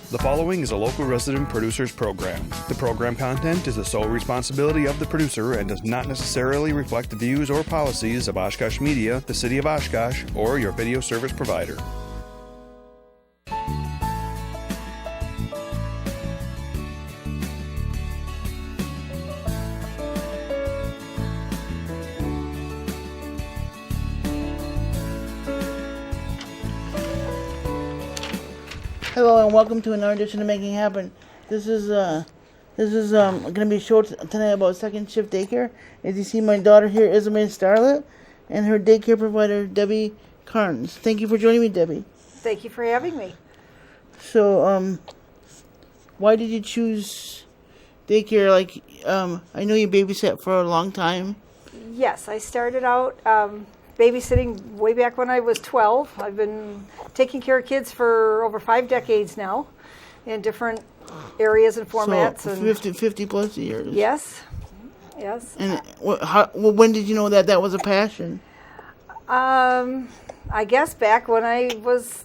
The following is a local resident producer's program. The program content is the sole responsibility of the producer and does not necessarily reflect the views or policies of Oshkosh Media, the City of Oshkosh, or your video service provider. Hello and welcome to another edition of Making Happen. This is going to be a show tonight about second shift daycare. As you see, my daughter here, Isabel Starlet, and her daycare provider, Debbie Karns. Thank you for joining me, Debbie. Thank you for having me. So, why did you choose daycare? I know you babysat for a long time. Yes, I started out babysitting way back when I was 12. I've been taking care of kids for over 5 decades now in different areas and formats. So 50 plus years. Yes. And when did you know that was a passion? I guess back when I was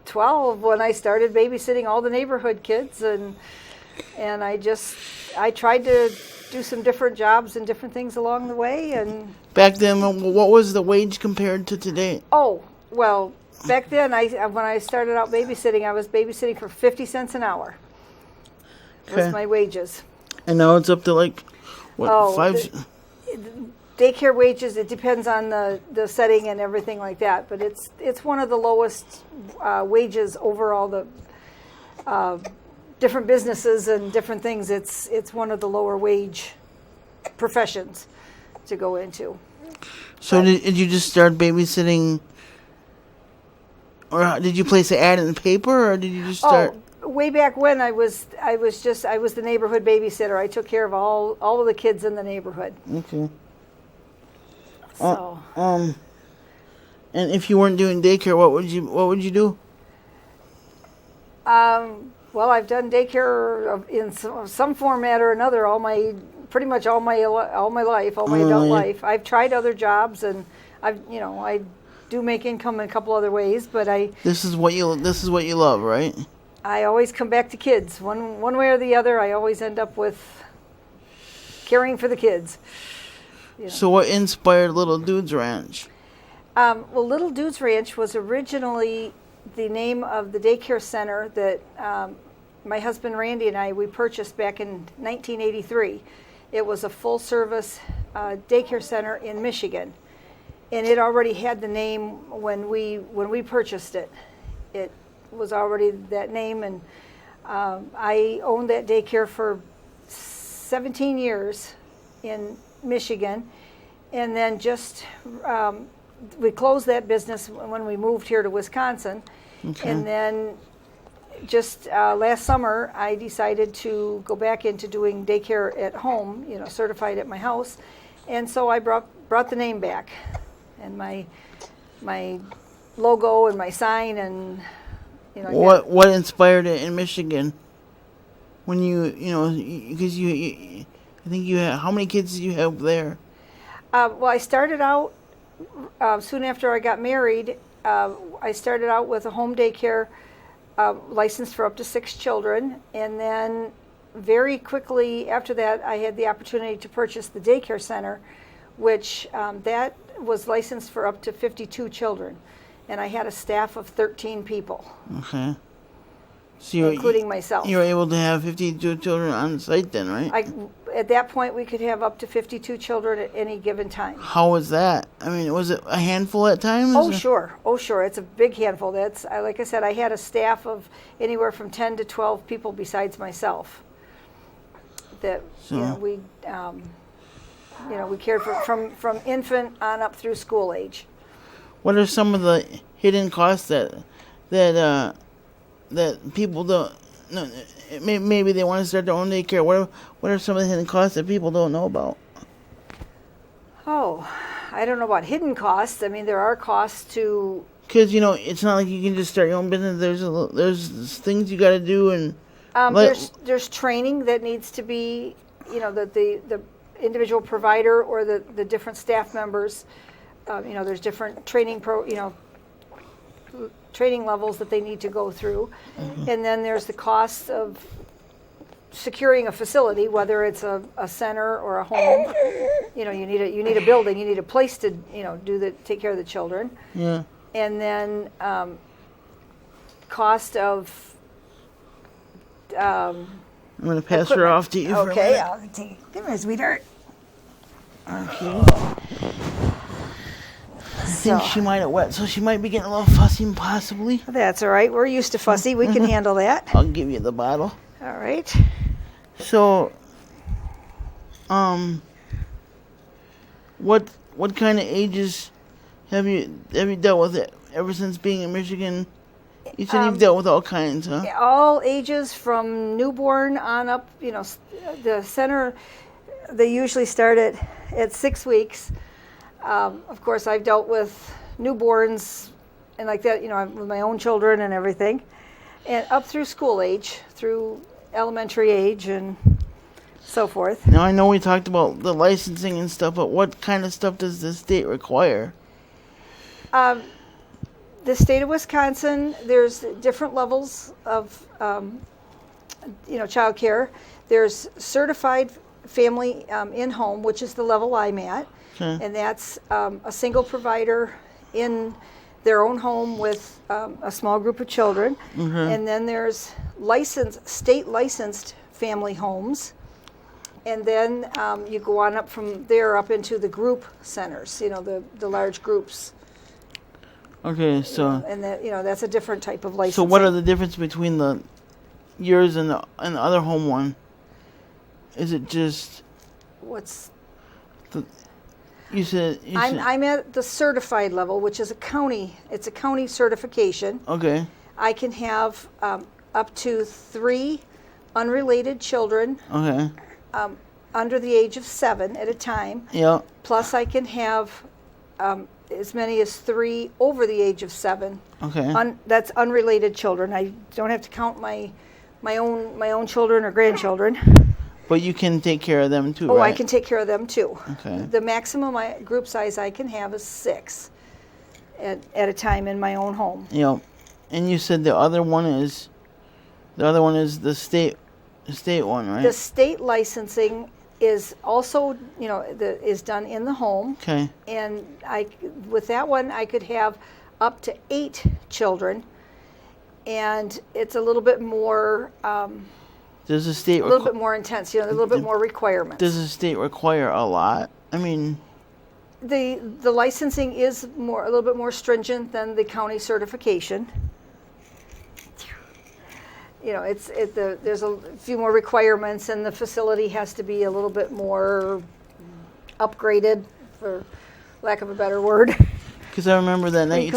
12, when I started babysitting all the neighborhood kids, and I tried to do some different jobs and different things along the way. And back then, what was the wage compared to today? Oh, well, back then, when I started out babysitting, I was babysitting for 50 cents an hour. Okay. Was my wages. And now it's up to Daycare wages, it depends on the setting and everything like that, but it's one of the lowest wages over all the different businesses and different things. It's one of the lower wage professions to go into. So did you just start babysitting, or did you place an ad in the paper, or did you just start? Way back when I was the neighborhood babysitter. I took care of all of the kids in the neighborhood. Okay. So. And if you weren't doing daycare, what would you do? Well, I've done daycare in some format or another pretty much all my life, all my adult life. I've tried other jobs, and I do make income in a couple other ways, but This is what you love, right? I always come back to kids. One way or the other, I always end up with caring for the kids. Yeah. So what inspired Little Dudes Ranch? Well, Little Dudes Ranch was originally the name of the daycare center that my husband Randy and we purchased back in 1983. It was a full-service daycare center in Michigan, and it already had the name when we purchased it. It was already that name, and I owned that daycare for 17 years in Michigan, and then we closed that business when we moved here to Wisconsin. Okay. And then just last summer I decided to go back into doing daycare at home, certified at my house, and so I brought the name back, and my logo and my sign, and what inspired it in Michigan? When because I think you had, how many kids did you have there? Well, I started out soon after I got married. I started out with a home daycare licensed for up to 6 children, and then very quickly after that, I had the opportunity to purchase the daycare center, which that was licensed for up to 52 children, and I had a staff of 13 people. Okay. So including myself. You were able to have 52 children on site then, right? At that point, we could have up to 52 children at any given time. How was that? I mean, was it a handful at times? Oh, sure. It's a big handful. Like I said, I had a staff of anywhere from 10 to 12 people besides myself. We cared for from infant on up through school age. What are some of the hidden costs that people don't? No, maybe they want to start their own daycare. What are some of the hidden costs that people don't know about? Oh, I don't know about hidden costs. I mean, there are costs to. Because it's not like you can just start your own business. There's things you got to do, and there's training that needs to be, that the individual provider or the different staff members. There's different training training levels that they need to go through. And then there's the cost of securing a facility, whether it's a center or a home. You need a building, you need a place to take care of the children. Yeah. And then cost of I'm gonna pass her off to you. For a okay, minute. I'll take it. Come here, sweetheart. Okay. I think she might have wet, so she might be getting a little fussy, possibly. That's all right. We're used to fussy. We can handle that. I'll give you the bottle. All right. So, what kind of ages have you dealt with it ever since being in Michigan? You said you've dealt with all kinds, huh? All ages from newborn on up. The center, they usually start at 6 weeks. Of course, I've dealt with newborns and like that, with my own children and everything, and up through school age, through elementary age and so forth. Now, I know we talked about the licensing and stuff, but what kind of stuff does the state require? The state of Wisconsin, there's different levels of, child care. There's certified family in-home, which is the level I'm at. Okay. And that's a single provider in their own home with a small group of children. Mm-hmm. And then there's state licensed family homes. And then you go on up from there up into the group centers, the large groups. Okay, so And that's a different type of license. so what are the difference between yours and the other home one? Is it just you said I'm at the certified level, which is it's a county certification. okay. I can have up to 3 unrelated children Okay. under the age of 7 at a time. Yeah. Plus, I can have as many as 3 over the age of 7. Okay. That's unrelated children. I don't have to count my own children or grandchildren. But you can take care of them too, Oh, right? I can take care of them too. Okay. The maximum group size I can have is 6 at a time in my own home. Yeah. And you said the other one is the state one, right? The state licensing is also, is done in the home. Okay. And with that one, I could have up to 8 children, and it's a little bit more, Does the state a little bit more intense. A little bit more requirements. Does the state require a lot? I mean, the licensing is a little bit more stringent than the county certification. There's a few more requirements, and the facility has to be a little bit more upgraded, for lack of a better word. because I remember that night Good.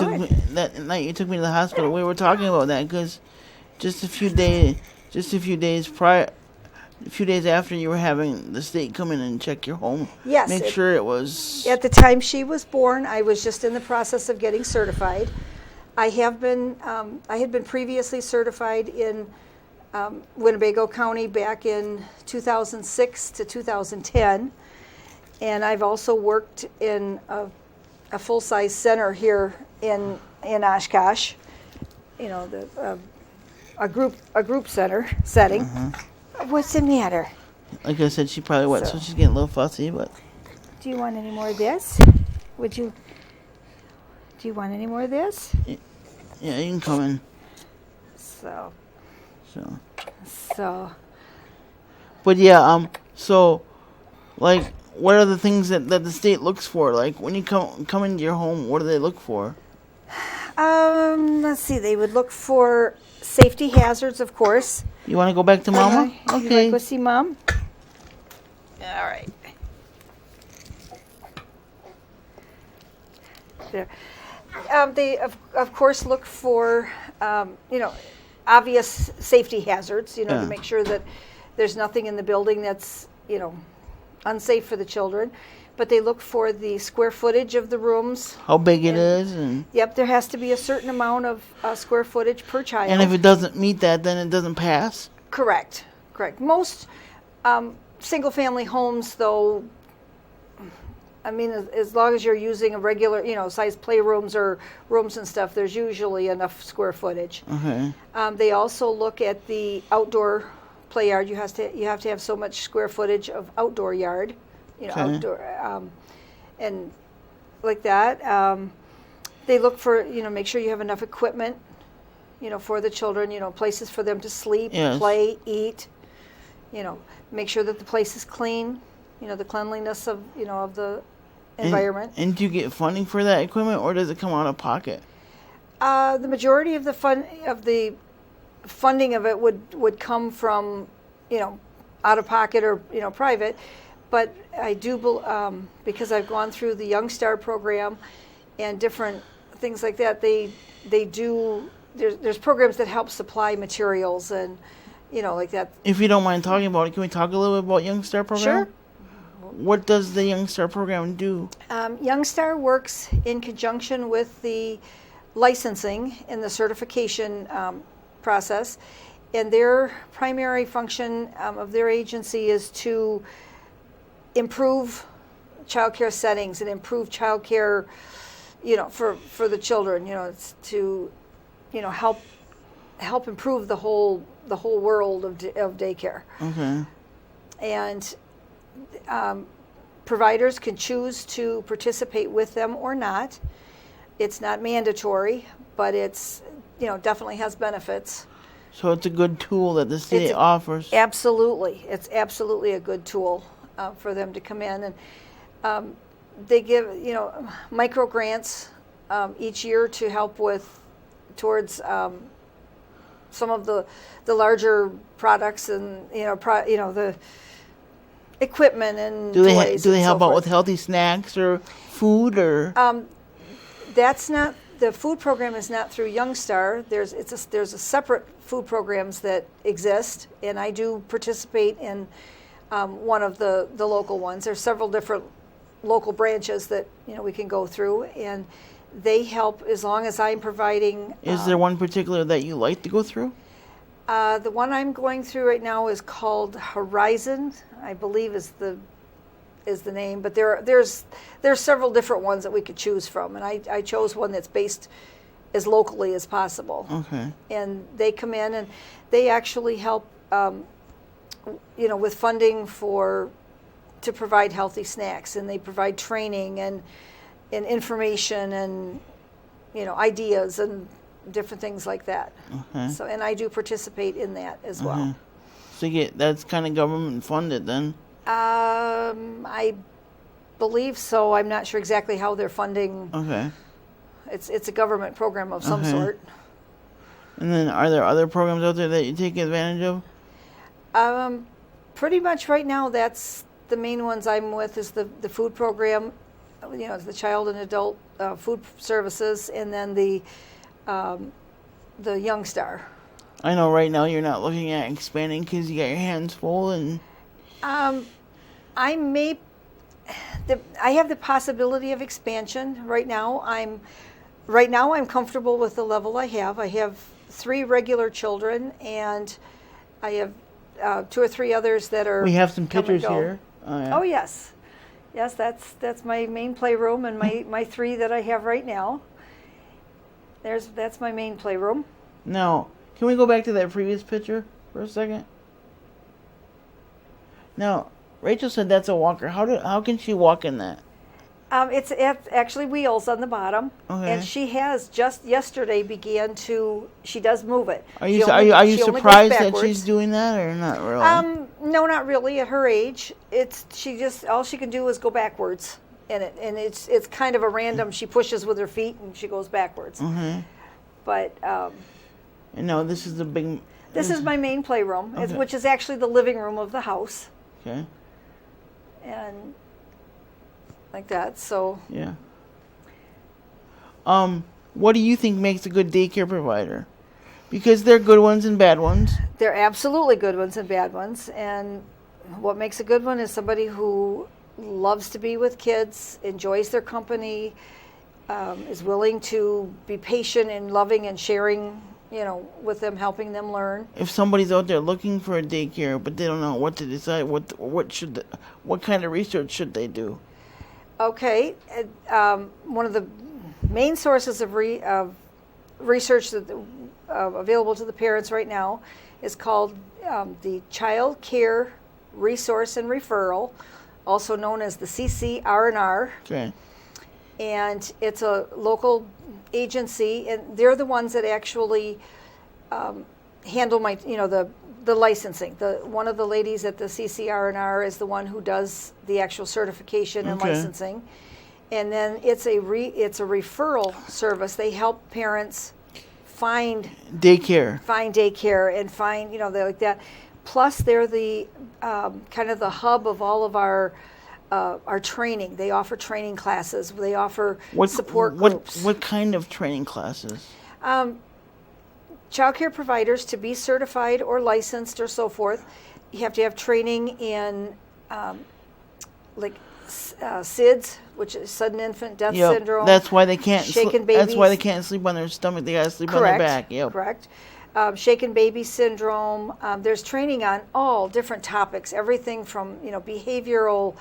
you took me to the hospital. We were talking about that because just a few days after you were having the state come in and check your home. Yes. Make sure it was. At the time she was born, I was just in the process of getting certified. I had been previously certified in Winnebago County back in 2006 to 2010, and I've also worked in a full-size center here in Oshkosh. A group center setting. Mm-hmm. What's the matter? Like I said, she probably wet, so So- she's getting a little fussy. But Do you want any more of this? Do you want any more of this? yeah, you can come in. So. But yeah, so like, what are the things that the state looks for? Like when you come into your home, what do they look for? Let's see. They would look for safety hazards, of course. You want to go back to Mama? You want Okay. to go see Mom? All right. There. They, of course, look for, obvious safety hazards, Yeah. to make sure that there's nothing in the building that's, unsafe for the children. But they look for the square footage of the rooms. How big it is, and Yep, there has to be a certain amount of square footage per child. if it doesn't meet that, then it doesn't pass. Correct. Most single-family homes, though, I mean, as long as you're using a regular, size playrooms or rooms and stuff, there's usually enough square footage. Okay. They also look at the outdoor play yard. You have to have so much square footage of outdoor yard, Okay. outdoor, and like that. They look for, make sure you have enough equipment, for the children, places for them to sleep, Yes. play, eat, make sure that the place is clean, the cleanliness of the environment. And do you get funding for that equipment, or does it come out of pocket? The majority of the funding of it would come from, out of pocket or, private. But I do, because I've gone through the Youngster program and different things like that, they do, there's programs that help supply materials and, like that. If you don't mind talking about it, can we talk a little bit about Youngster program? Sure. What does the Youngster program do? Youngster works in conjunction with the licensing and the certification process, and their primary function of their agency is to improve child care settings and improve child care, for the children. It's to, help improve the whole world of daycare. Okay. And providers can choose to participate with them or not. It's not mandatory, but it's, definitely has benefits. So it's a good tool that the city offers. Absolutely. It's absolutely a good tool for them to come in. And they give, micro grants each year to help towards some of the larger products and, the equipment and Do toys they and help so out forth. with healthy snacks or food or? That's not, the food program is not through Youngster. There's a separate food programs that exist, and I do participate in one of the local ones. There's several different local branches that we can go through, and they help as long as I'm providing. Is there one particular that you like to go through? The one I'm going through right now is called Horizon, I believe is the name, but there's several different ones that we could choose from, and I chose one that's based as locally as possible. Okay. And they come in and they actually help, with funding to provide healthy snacks, and they provide training and information and ideas and different things like that. Okay. So, and I do participate in that as well. So that's kind of government funded then. I believe so. I'm not sure exactly how they're funding. Okay. It's a government program of some sort. And then are there other programs out there that you take advantage of? Pretty much right now, that's the main ones I'm with is the food program, the child and adult food services, and then the Youngster. I know right now you're not looking at expanding because you got your hands full and. I have the possibility of expansion right now. I'm comfortable with the level I have. I have 3 regular children, and I have 2 or 3 others that are. We have some come and pictures go. here. Oh, yeah. Oh yes, that's my main playroom and my 3 that I have right now. That's my main playroom. Now, can we go back to that previous picture for a second? Now, Rachel said that's a walker. How can she walk in that? It's actually wheels on the bottom, Okay. and she has just yesterday she does move it. Are She you only goes surprised that backwards. she's doing that or not really? No, not really. At her age, all she can do is go backwards, and it's kind of a random. She pushes with her feet and she goes backwards. Mm-hmm. But And no, this is the big. this is my main playroom, Okay. which is actually the living room of the house, Okay. and like that. So Yeah. What do you think makes a good daycare provider? Because there are good ones and bad ones. they're absolutely good ones and bad ones, and what makes a good one is somebody who loves to be with kids, enjoys their company, is willing to be patient and loving and sharing, with them, helping them learn. If somebody's out there looking for a daycare but they don't know what to decide, what kind of research should they do? Okay. One of the main sources of research that available to the parents right now is called the Child Care Resource and Referral, also known as the CCR&R. Okay. And it's a local agency, and they're the ones that actually handle the licensing. One of the ladies at the CCR&R is the one who does the actual certification and licensing. And then it's a referral service. They help parents find daycare and find they're like that. Plus, they're the kind of the hub of all of our training. They offer training classes. They offer support groups. What kind of training classes? Child care providers, to be certified or licensed or so forth, you have to have training in SIDS, which is sudden infant death syndrome. That's why they can't shaken babies. That's why they can't sleep on their stomach. They gotta sleep on their back. Yep. Correct. Shaken baby syndrome. There's training on all different topics, everything from behavioral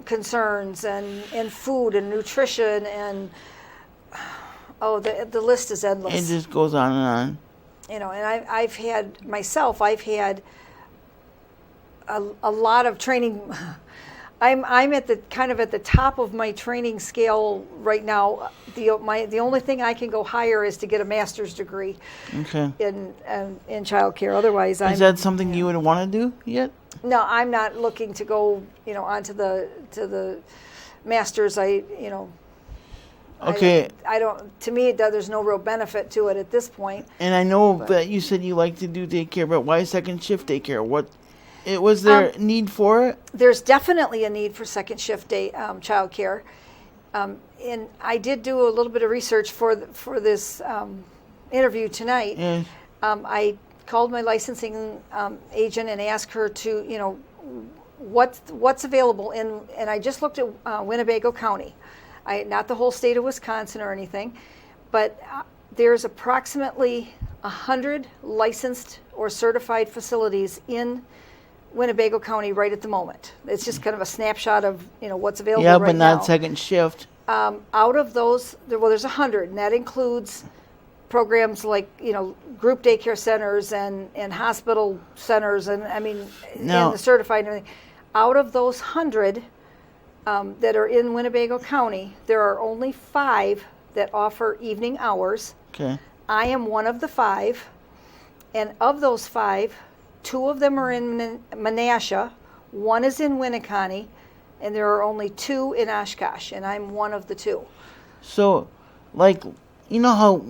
concerns and food and nutrition and the list is endless. It just goes on and on. And I've had a lot of training. I'm at the top of my training scale right now. The only thing I can go higher is to get a master's degree. Okay. In child care. Otherwise, is that something you would want to do yet? No, I'm not looking to go onto the masters. Okay. I don't. To me, there's no real benefit to it at this point. And I know that you said you like to do daycare, but why second shift daycare? Was there a need for it? There's definitely a need for second shift child care. And I did do a little bit of research for this interview tonight. Yeah. I called my licensing agent and asked her to, what's available and I just looked at Winnebago County. Not the whole state of Wisconsin or anything, but there's approximately 100 licensed or certified facilities in Winnebago County right at the moment. It's just kind of a snapshot of what's available right now. Yeah, but not second shift. Out of those, there's 100, and that includes programs like group daycare centers and hospital centers, and and the certified and everything. Out of those 100 that are in Winnebago County, there are only 5 that offer evening hours. Okay. I am one of the 5, and of those 5, 2 of them are in Menasha, 1 is in Winneconne, and there are only 2 in Oshkosh, and I'm one of the 2. So, you know how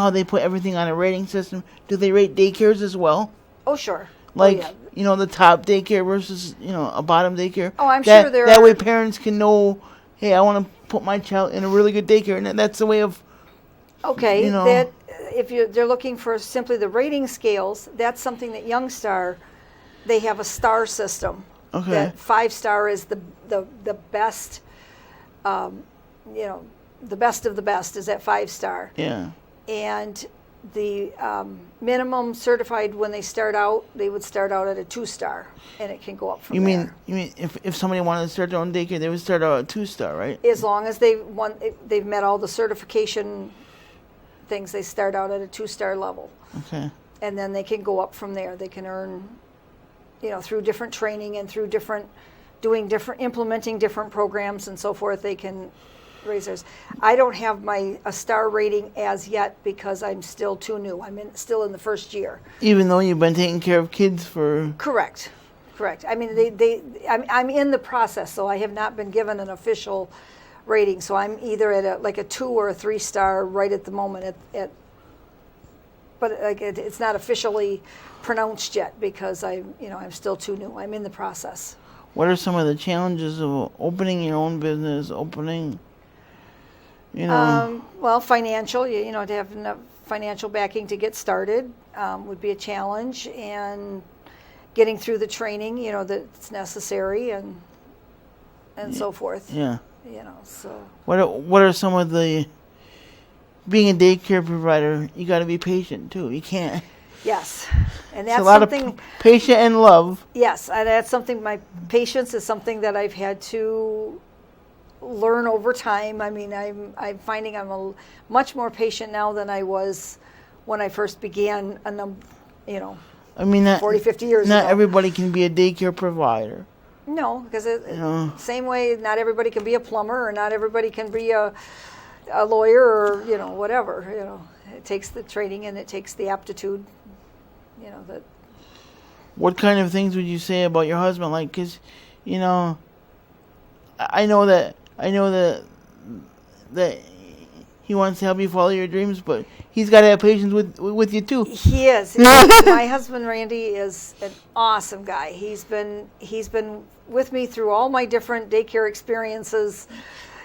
they put everything on a rating system? Do they rate daycares as well? Oh, sure. The top daycare versus a bottom daycare. Oh, I'm sure there are. That way, parents can know, hey, I want to put my child in a really good daycare, and that's the way of. Okay, that if they're looking for simply the rating scales, that's something that Youngster, they have a star system. Okay. That 5-star is the best, the best of the best is at 5-star. Yeah. And the minimum certified when they start out, they would start out at a 2-star, and it can go up from there. You mean if somebody wanted to start their own daycare, they would start out at 2-star, right? As long as they've met all the certification things, they start out at a 2-star level. Okay. And then they can go up from there. They can earn, through different training and through implementing different programs and so forth, they can raise theirs. I don't have a star rating as yet because I'm still too new. I'm still in the first year. Even though you've been taking care of kids for... Correct. I mean, I'm in the process, so I have not been given an official rating. So I'm either at a 2 or a 3-star right at the moment. But it's not officially pronounced yet because I'm still too new. I'm in the process. What are some of the challenges of opening your own business? Well, financial. To have enough financial backing to get started would be a challenge, and getting through the training, that's necessary, and so forth. Yeah. So. What are some of the? Being a daycare provider, you got to be patient too. You can't. Yes, and that's a lot something. Of patient and love. Yes, and that's something. My patience is something that I've had to learn over time. I mean, I'm finding I'm much more patient now than I was when I first began, I mean, 40, 50 years not ago. everybody can be a daycare provider. No, because same way, not everybody can be a plumber, or not everybody can be a lawyer, or whatever. It takes the training and it takes the aptitude. That. What kind of things would you say about your husband? Like, because, I know that he wants to help you follow your dreams, but he's got to have patience with you too. He is. My husband Randy is an awesome guy. He's been with me through all my different daycare experiences,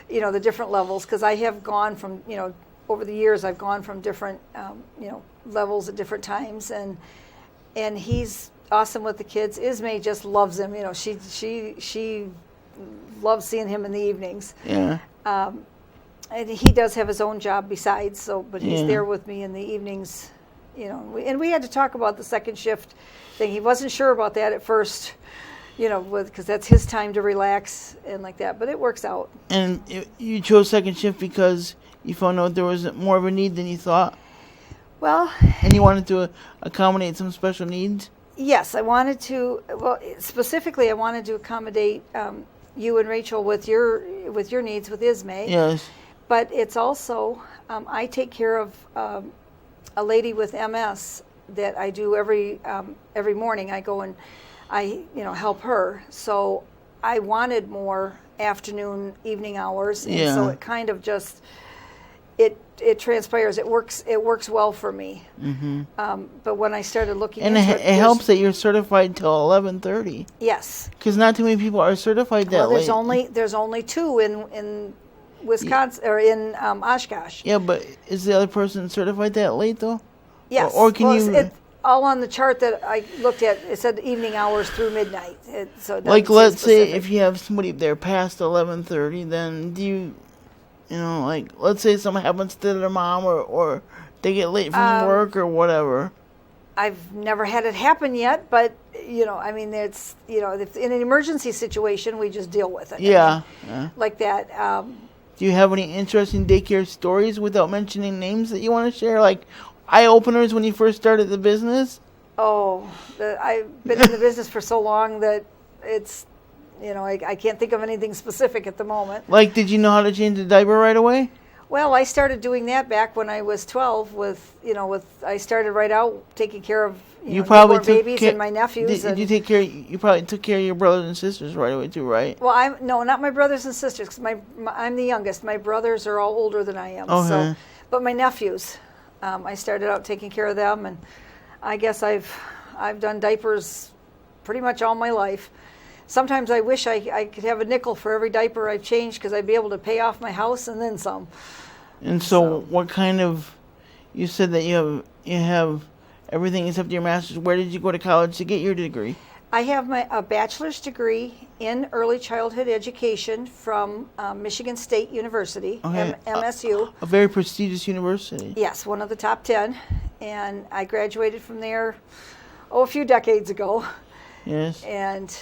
the different levels, because I have gone from, over the years I've gone from different levels at different times, and he's awesome with the kids. Ismay just loves him. She loves seeing him in the evenings. Yeah. And he does have his own job besides, but he's there with me in the evenings, and we had to talk about the second shift thing. He wasn't sure about that at first, because that's his time to relax and like that, but it works out. And you chose second shift because you found out there was more of a need than you thought? Well... And you wanted to accommodate some special needs? Yes, I wanted to, specifically I wanted to accommodate you and Rachel with your needs with Ismay. Yes. But it's also, I take care of a lady with MS that I do every morning. I go and I help her. So I wanted more afternoon, evening hours, and so it kind of just it transpires. It works well for me. Mm-hmm. But when I started looking into it, it helps that you're certified till 11:30. Yes. Because not too many people are certified that late. There's only two in Wisconsin or in Oshkosh. Yeah, but is the other person certified that late though? Yes. Or can you? It's all on the chart that I looked at. It said evening hours through midnight. Let's say if you have somebody there past 11:30, then do you? Let's say something happens to their mom or they get late from work or whatever. I've never had it happen yet, but, it's, if in an emergency situation, we just deal with it. Yeah. Like that. Do you have any interesting daycare stories without mentioning names that you want to share? Like eye-openers when you first started the business? Oh, I've been in the business for so long that it's... I can't think of anything specific at the moment. Like, did you know how to change the diaper right away? Well, I started doing that back when I was 12 I started right out taking care of newborn babies and my nephews. Did you take care, you probably took care of your brothers and sisters right away too, right? Well, no, not my brothers and sisters, because I'm the youngest. My brothers are all older than I am. Okay. So, but my nephews, I started out taking care of them, and I guess I've done diapers pretty much all my life. Sometimes I wish I could have a nickel for every diaper I've changed, because I'd be able to pay off my house and then some. And so what kind of, you said that you have everything except your master's. Where did you go to college to get your degree? I have a bachelor's degree in early childhood education from Michigan State University, MSU. A very prestigious university. Yes, one of the top 10. And I graduated from there, a few decades ago. Yes. And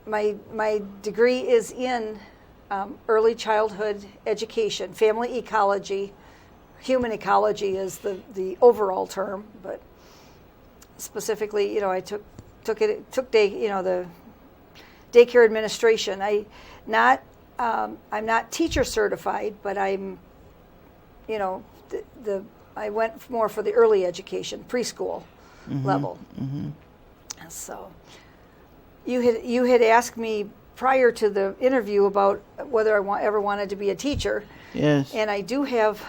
my degree is in early childhood education, family ecology. Human ecology is the overall term, but specifically, I took the daycare administration. I'm not teacher certified, but I'm, I went more for the early education, preschool level. Mm-hmm. So. You had asked me prior to the interview about whether I ever wanted to be a teacher. Yes. And I do have.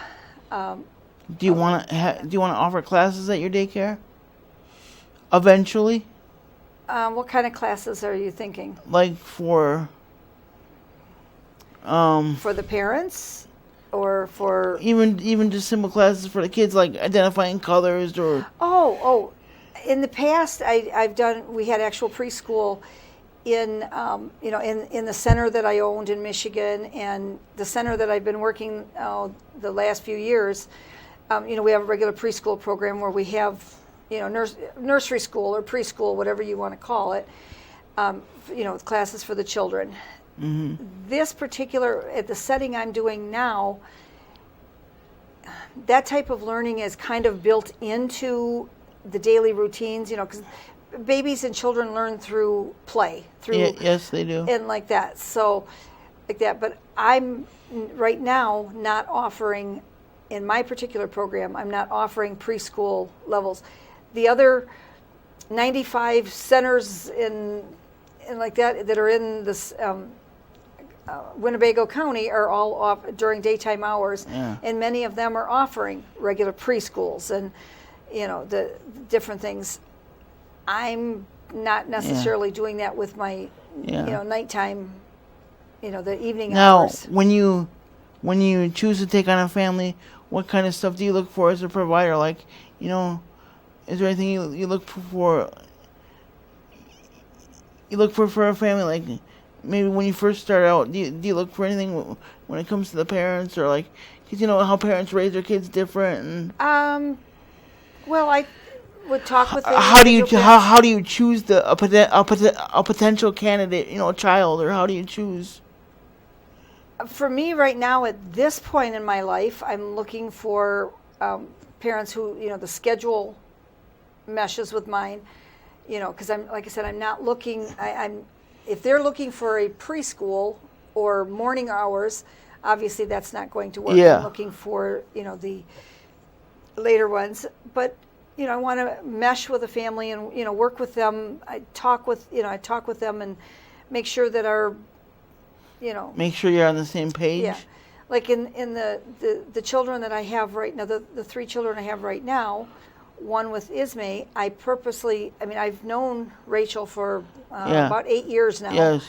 Do you want to offer classes at your daycare? Eventually. What kind of classes are you thinking? Like for. For the parents, or for. Even just simple classes for the kids, like identifying colors or. Oh. In the past, we had actual preschool in the center that I owned in Michigan, and the center that I've been working the last few years. We have a regular preschool program where we have, nursery school or preschool, whatever you want to call it, classes for the children. This particular, at the setting I'm doing now, that type of learning is kind of built into the daily routines, because babies and children learn through play, yes, they do, and like that. So, like that. But I'm right now not offering, in my particular program, I'm not offering preschool levels. The other 95 centers in like that are in this Winnebago County are all off during daytime hours, and many of them are offering regular preschools and the different things. I'm not necessarily doing that with my nighttime, the evening hours. Now, when you choose to take on a family, what kind of stuff do you look for as a provider? Like, is there anything you look for? You look for a family, like maybe when you first start out, do you look for anything when it comes to the parents, or like, because how parents raise their kids different? And well, I would talk with them. How do you choose a potential candidate, a child, or how do you choose? For me, right now, at this point in my life, I'm looking for parents who, the schedule meshes with mine, because like I said, I'm not looking, if they're looking for a preschool or morning hours, obviously that's not going to work. Yeah. I'm looking for, the later ones, but, I want to mesh with a family and, work with them. I talk with them and make sure that our, make sure you're on the same page. Yeah. Like in the children that I have right now, the 3 children I have right now, one with Ismay, I've known Rachel for about 8 years now. Yes.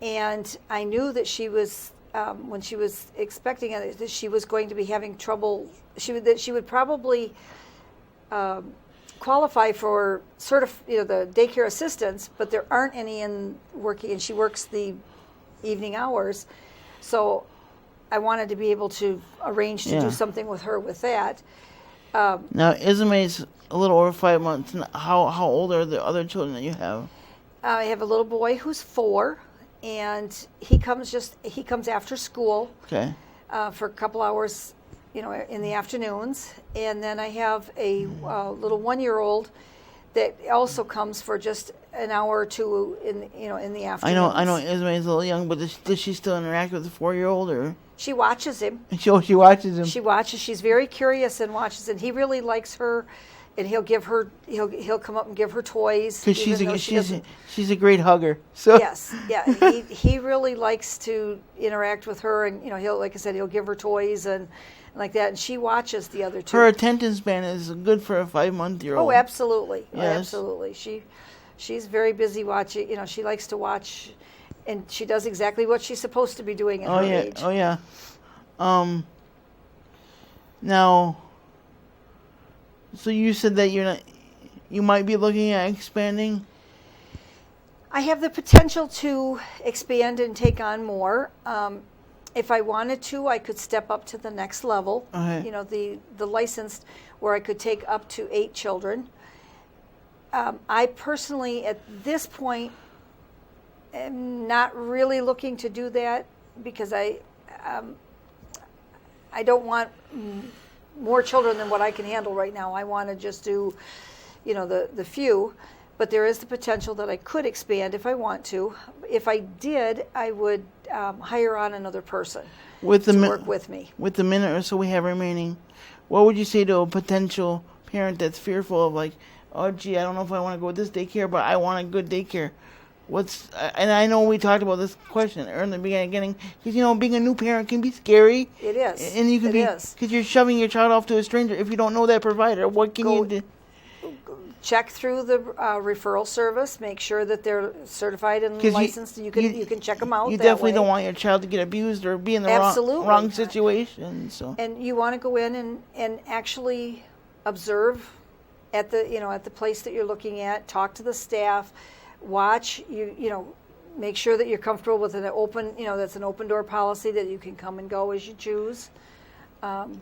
And I knew that she was, when she was expecting it, that she was going to be having trouble. That she would probably qualify for the daycare assistants, but there aren't any in working, and she works the evening hours. So I wanted to be able to arrange to do something with her with that. Now, Ismay's a little over 5 months. How old are the other children that you have? I have a little boy who's 4, and he comes after school for a couple hours, in the afternoons. And then I have a little 1-year-old that also comes for just an hour or two in the afternoons. I know Ismay's a little young, but does she still interact with the 4-year-old, or? She watches him. She watches him. She watches. She's very curious and watches, and he really likes her. And he'll come up and give her toys. Because she's a great hugger. So yes, yeah. He really likes to interact with her, and he'll give her toys and like that. And she watches the other two. Her attention span is good for a 5-month-old. Oh, absolutely. Yes. Absolutely. She's very busy watching. She likes to watch, and she does exactly what she's supposed to be doing at her age. Oh yeah. Now, so you said that you might be looking at expanding. I have the potential to expand and take on more. If I wanted to, I could step up to the next level. Okay. The licensed, where I could take up to 8 children. I personally, at this point, am not really looking to do that because I don't want more children than what I can handle right now. I want to just do, the few. But there is the potential that I could expand if I want to. If I did, I would hire on another person to work with me. With the minute or so we have remaining, what would you say to a potential parent that's fearful of, like, oh, gee, I don't know if I want to go with this daycare, but I want a good daycare? And I know we talked about this question earlier in the beginning, because, being a new parent can be scary. It is. And because you're shoving your child off to a stranger. If you don't know that provider, what can you do? Check through the referral service. Make sure that they're certified and licensed. You can check them out. You definitely don't want your child to get abused or be in the wrong situation. So. And you want to go in and actually observe at the place that you're looking at. Talk to the staff. Watch. Make sure that you're comfortable with an open. That's an open door policy that you can come and go as you choose, and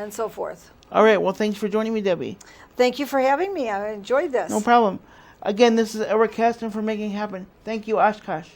so forth. All right. Well, thanks for joining me, Debbie. Thank you for having me. I enjoyed this. No problem. Again, this is Eric Caston for Making It Happen. Thank you, Oshkosh.